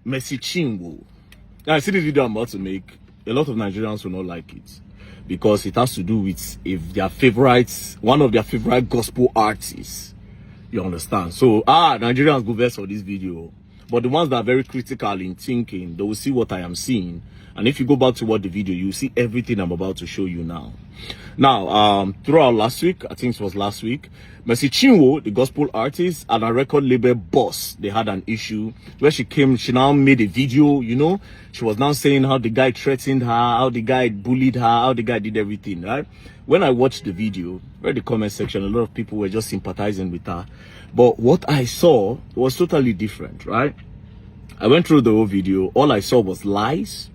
Mercy Chinwo. Now, I see this video I'm about to make. A lot of Nigerians will not like it because it has to do with if their favorites, one of their favorite gospel artists. You understand? So, Nigerians go verse for this video. But the ones that are very critical in thinking, they will see what I am seeing. And if you go back to watch the video, you see everything I'm about to show you now. Now, throughout last week, I think it was last week, Mercy Chinwo, the gospel artist, and a record label boss, they had an issue where she now made a video, you know. She was now saying how the guy threatened her, how the guy bullied her, how the guy did everything, right? When I watched the video, read the comment section, a lot of people were just sympathizing with her. But what I saw was totally different, right? I went through the whole video. All I saw was lies,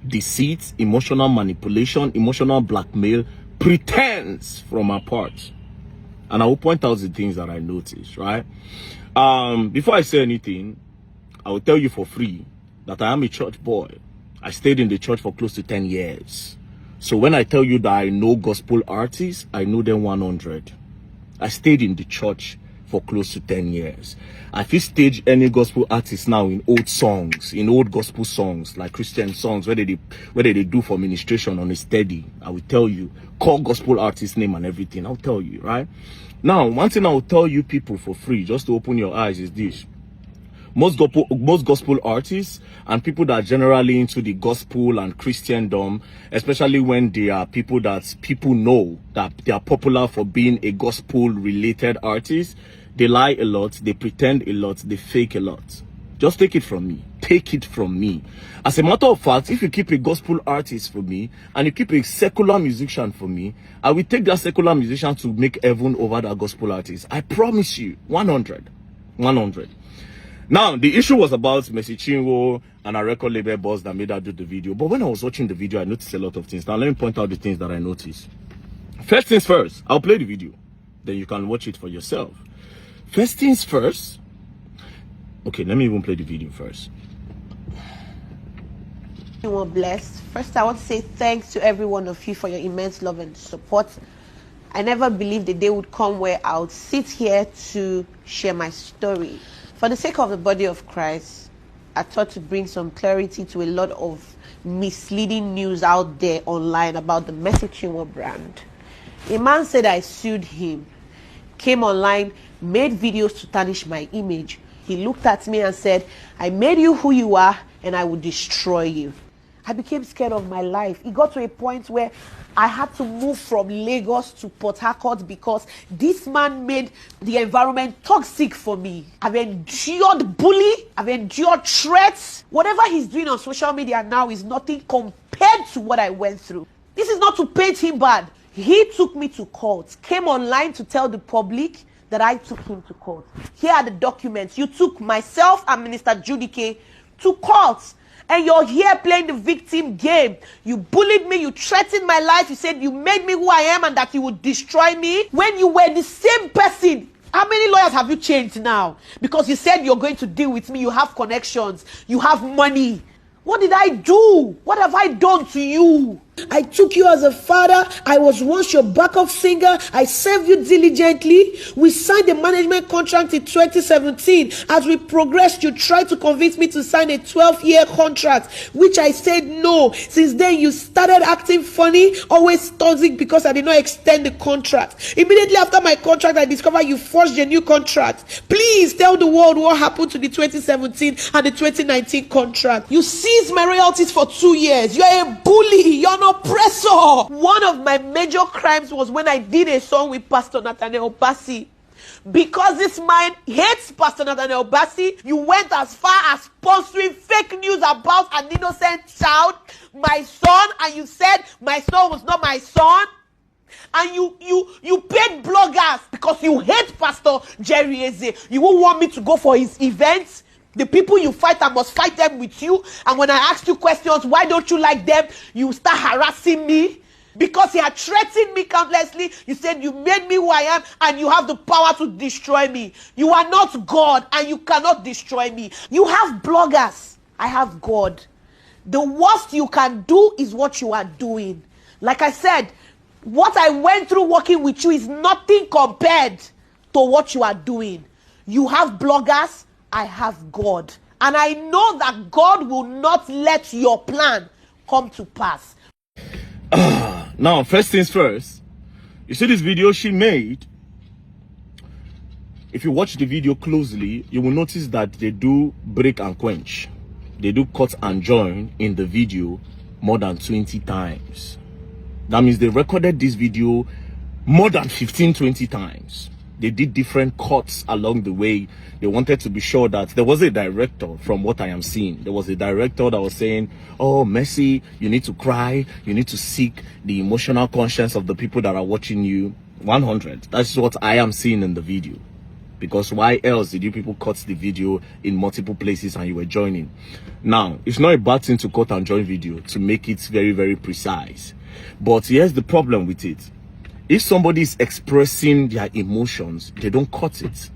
deceit, emotional manipulation, emotional blackmail, pretense from her part. And I will point out the things that I noticed, right? Before I say anything, I will tell you for free that I am a church boy. I stayed in the church for close to 10 years. So when I tell you that I know gospel artists, I know them 100. I stayed in the church for close to 10 years. I feel stage any gospel artist now in old songs, in old gospel songs, like Christian songs, where they do for ministration on a steady. I will tell you, call gospel artist name and everything. I'll tell you, right? Now, one thing I will tell you people for free, just to open your eyes, is this. Most gospel artists and people that are generally into the gospel and Christendom, especially when they are people that people know that they are popular for being a gospel related artist, they lie a lot, they pretend a lot, they fake a lot. Just take it from me. Take it from me. As a matter of fact, if you keep a gospel artist for me and you keep a secular musician for me, I will take that secular musician to make heaven over that gospel artist. I promise you, 100. 100. Now, the issue was about Mercy Chinwo and a record label boss that made her do the video. But when I was watching the video, I noticed a lot of things. Now, let me point out the things that I noticed. First things first, I'll play the video. Then you can watch it for yourself. First things first. Okay, let me even play the video first. You are blessed. First, I want to say thanks to every one of you for your immense love and support. I never believed the day would come where I would sit here to share my story. For the sake of the body of Christ, I thought to bring some clarity to a lot of misleading news out there online about the Mercy Chinwo brand. A man said I sued him, came online, made videos to tarnish my image. He looked at me and said, I made you who you are and I will destroy you. I became scared of my life. It got to a point where I had to move from Lagos to Port Harcourt because this man made the environment toxic for me. I've endured bully. I've endured threats. Whatever he's doing on social media now is nothing compared to what I went through. This is not to paint him bad. He took me to court, came online to tell the public that I took him to court. Here are the documents. You took myself and Minister Judike to court. And you're here playing the victim game. You bullied me. You threatened my life. You said you made me who I am and that you would destroy me. When you were the same person, how many lawyers have you changed now? Because you said you're going to deal with me. You have connections. You have money. What did I do? What have I done to you? I took you as a father. I was once your backup singer. I served you diligently. We signed a management contract in 2017. As we progressed, you tried to convince me to sign a 12-year contract, which I said no. Since then, you started acting funny, always toxic because I did not extend the contract. Immediately after my contract, I discovered you forged a new contract. Please tell the world what happened to the 2017 and the 2019 contract. You seized my royalties for 2 years. You're a bully. You're an oppressor. One of my major crimes was when I did a song with Pastor Nathaniel Bassi. Because this man hates Pastor Nathaniel Bassi, you went as far as sponsoring fake news about an innocent child, my son, and you said my son was not my son. And you paid bloggers because you hate Pastor Jerry Eze. You won't want me to go for his events. The people you fight, I must fight them with you. And when I ask you questions, why don't you like them? You start harassing me. Because he had threatened me countlessly. You said you made me who I am and you have the power to destroy me. You are not God and you cannot destroy me. You have bloggers. I have God. The worst you can do is what you are doing. Like I said, what I went through working with you is nothing compared to what you are doing. You have bloggers. I have God. And I know that God will not let your plan come to pass. Now, first things first, you see this video she made. If you watch the video closely, you will notice that they do break and quench. They do cut and join in the video more than 20 times. That means they recorded this video more than 15-20 times. They did different cuts along the way. They wanted to be sure that there was a director. From what I am seeing, there was a director that was saying, oh, Mercy, you need to cry, you need to seek the emotional conscience of the people that are watching you. 100. That's what I am seeing in the video. Because why else did you people cut the video in multiple places and you were joining? Now, it's not a bad thing to cut and join video to make it very, very precise. But here's the problem with it. If somebody is expressing their emotions, they don't cut it.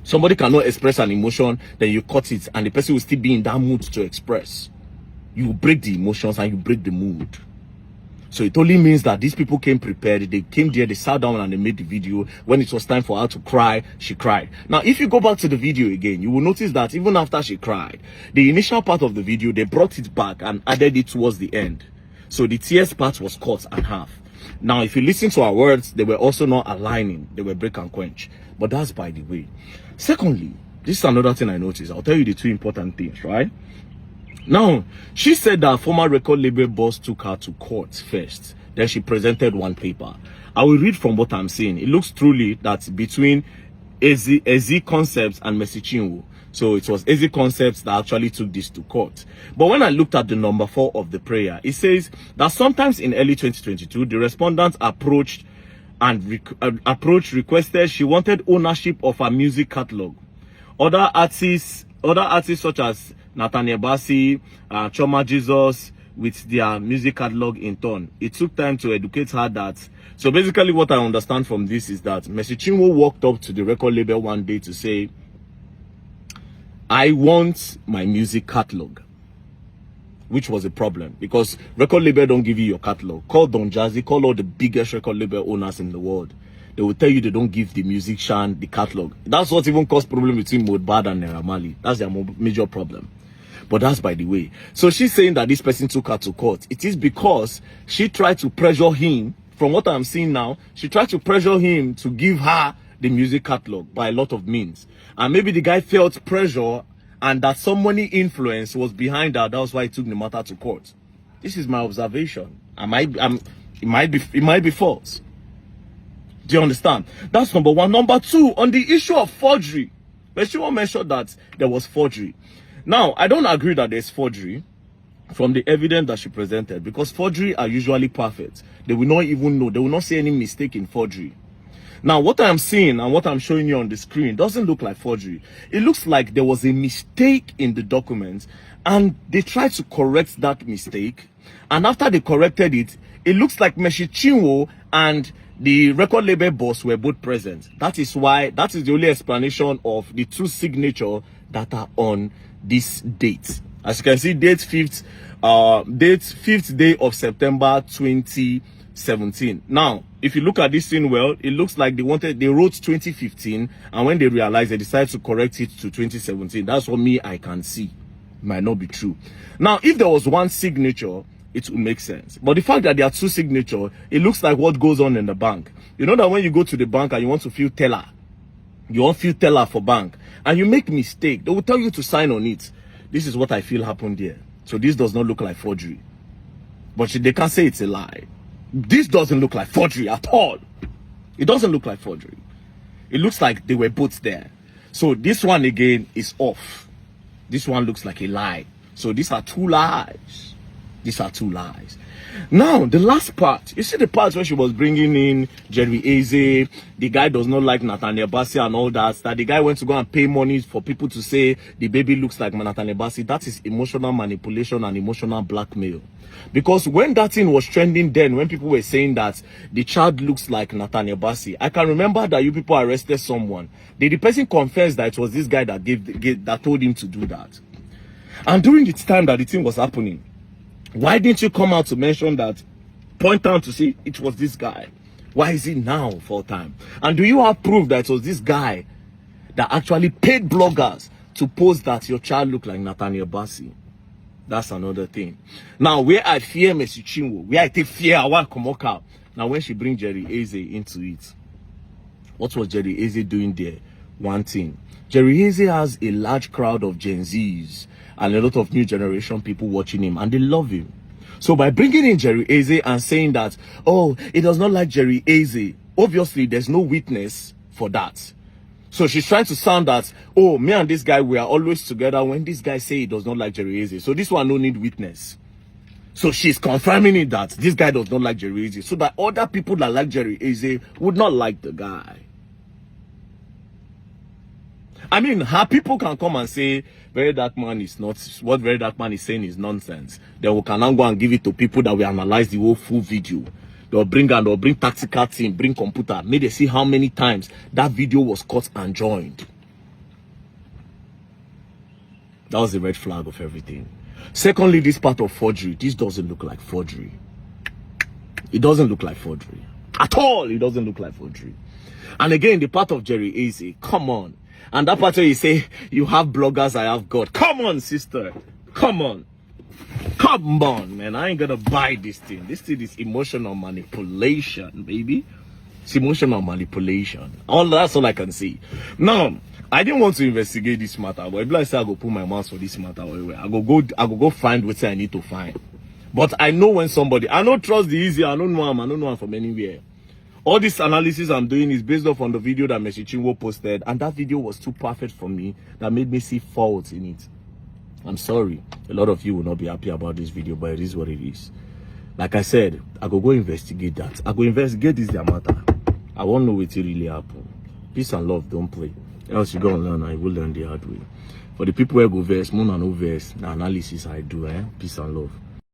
Somebody cannot express an emotion, then you cut it, and the person will still be in that mood to express. You break the emotions and you break the mood. So it only means that these people came prepared. They came there, they sat down and they made the video. When it was time for her to cry, she cried. Now, if you go back to the video again, you will notice that even after she cried, the initial part of the video, they brought it back and added it towards the end. So the tears part was cut in half. Now, if you listen to our words, they were also not aligning. They were break and quench. But that's by the way. Secondly, this is another thing I noticed. I'll tell you the two important things, right? Now, she said that former record label boss took her to court first. Then she presented one paper. I will read from what I'm saying. It looks truly that between AZ Concepts and Mercy Chinwo. So it was AZ Concepts that actually took this to court. But when I looked at the number 4 of the prayer, it says that sometimes in early 2022, the respondent approached requested she wanted ownership of her music catalog. Other artists such as Nathaniel Bassey, Choma Jesus, with their music catalog in turn. It took time to educate her that. So basically what I understand from this is that Mercy Chinwo walked up to the record label one day to say, I want my music catalog. Which was a problem because record label don't give you your catalog. Call Don Jazzy, call all the biggest record label owners in the world. They will tell you they don't give the musician the catalog. That's what even caused problem between Modbad and Naira Marley. That's their major problem. But that's by the way. So she's saying that this person took her to court. It is because she tried to pressure him. From what I'm seeing now, she tried to pressure him to give her the music catalog by a lot of means. And maybe the guy felt pressure and that some money influence was behind that. That was why he took the matter to court. This is my observation. It might be false. Do you understand? That's number 1. Number 2, on the issue of forgery. But she won't mention that there was forgery. Now, I don't agree that there's forgery from the evidence that she presented because forgery are usually perfect. They will not even know. They will not see any mistake in forgery. Now, what I'm seeing and what I'm showing you on the screen doesn't look like forgery. It looks like there was a mistake in the documents and they tried to correct that mistake. And after they corrected it, it looks like Mercy Chinwo and the record label boss were both present. That is the only explanation of the 2 signatures that are on this date. As you can see, date 5th day of September 2017. Now, if you look at this thing well, it looks like they wrote 2015, and when they realized, they decided to correct it to 2017. That's what I can see. Might not be true. Now, if there was one signature, it would make sense. But the fact that there are 2 signatures, it looks like what goes on in the bank. You know that when you go to the bank and you want to fill teller, you want fill teller for bank, and you make mistake, they will tell you to sign on it. This is what I feel happened here. So this does not look like forgery. But they can't say it's a lie. This doesn't look like forgery at all. It doesn't look like forgery. It looks like they were both there. So this one again is off. This one looks like a lie. So these are 2 lies. These are 2 lies. Now, the last part. You see the part where she was bringing in Jerry Eze. The guy does not like Nathaniel Bassey and all that. That the guy went to go and pay money for people to say the baby looks like Nathaniel Bassey. That is emotional manipulation and emotional blackmail. Because when that thing was trending then, when people were saying that the child looks like Nathaniel Bassey, I can remember that you people arrested someone. Did the person confess that it was this guy that that told him to do that? And during the time that the thing was happening, why didn't you come out to mention that, point out to see it was this guy? Why is it now full time? And do you have proof that it was this guy that actually paid bloggers to post that your child look like Nathaniel Bassey. That's another thing. Now, where I fear Messi Chinwo, where I take fear, I want to come out. Now, when she bring Jerry Eze into it, what was Jerry Eze doing there? One thing. Jerry Eze has a large crowd of Gen Zs and a lot of new generation people watching him, and they love him. So by bringing in Jerry Eze and saying that, oh, he does not like Jerry Eze, obviously there's no witness for that. So she's trying to sound that, oh, me and this guy, we are always together when this guy say he does not like Jerry Eze. So this one no need witness. So she's confirming it that this guy does not like Jerry Eze. So that other people that like Jerry Eze would not like the guy. I mean, how people can come and say Verydarkman is not, what Verydarkman is saying is nonsense. Then we can now go and give it to people that will analyze the whole full video. They'll bring tactical team, bring computer, make they see how many times that video was cut and joined. That was the red flag of everything. Secondly, this part of forgery, this doesn't look like forgery. It doesn't look like forgery. At all, it doesn't look like forgery. And again, the part of Jerry Eze, come on. And that part where you say, you have bloggers, I have God. Come on, sister. Come on. Come on, man. I ain't gonna buy this thing. This thing is emotional manipulation, baby. It's emotional manipulation. That's all I can see. Now, I didn't want to investigate this matter, but if I say I go put my mouth for this matter, I go find what I need to find. But I know when somebody, I don't trust the easy, I don't know him from anywhere. All this analysis I'm doing is based off on the video that Messi Chinwo posted, and that video was too perfect for me that made me see faults in it. I'm sorry. A lot of you will not be happy about this video, but it is what it is. Like I said, I go investigate that. I go investigate this their matter. I won't know what really happened. Peace and love, don't play. Else you go and learn, I will learn the hard way. For the people who go verse, moon and no verse, the analysis I do, Peace and love.